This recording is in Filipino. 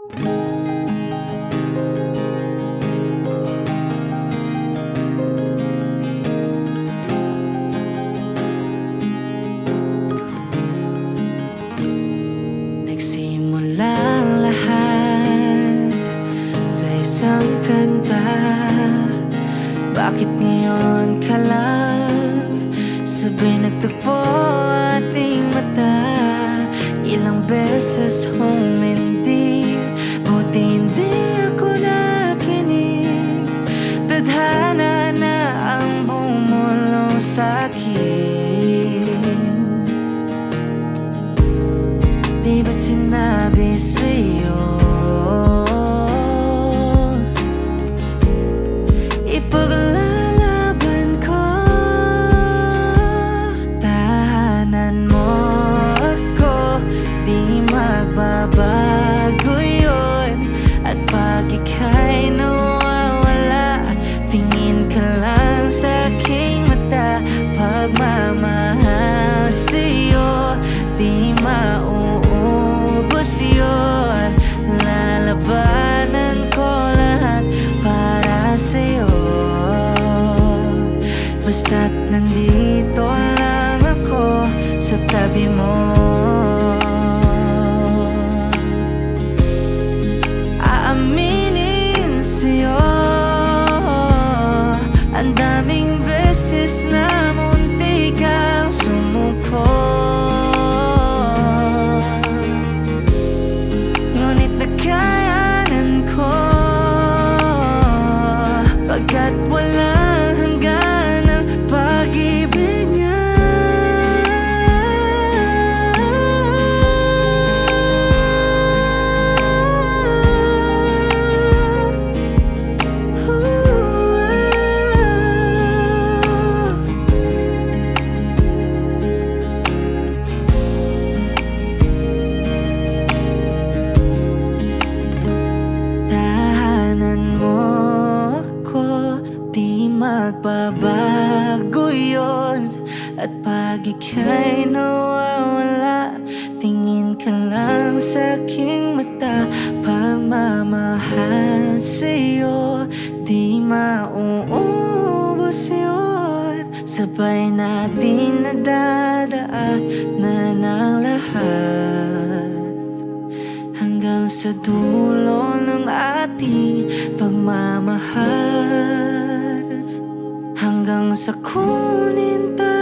Nagsimula ang lahat sa isang kanta. Bakit ngayon ka lang sabay nagtagpo ating mata? Ilang beses humindi, buti hindi ako nakinig. Tadhana na ang bumulong sa'kin. Di ba't sinabi sa'yo ipaglalaban ko? Tahanan mo ako, di magbabago yun. At pag ika'y nawawala, tingin ka lang sa aking mata. Pagmamahal sa'yo, di mauubos yun. Lalabanan ko lahat para sa'yo. Basta't nandito lang ako sa tabi mo. Aaminin sa'yo, ang daming beses na munti kang sumuko. Ngunit nakayanan ko, pagkat walang hanggan ang pag-ibig niya. Tahanan mo ako, di magbabago yun. At pag ika'y nawawala, tingin ka lang sa aking mata. Pagmamahal sa'yo, di mauubos yun. Sabay natin nadadaanan ang lahat, hanggang sa dulo ng ating pagmamahal. Hanggang sa kunin tayo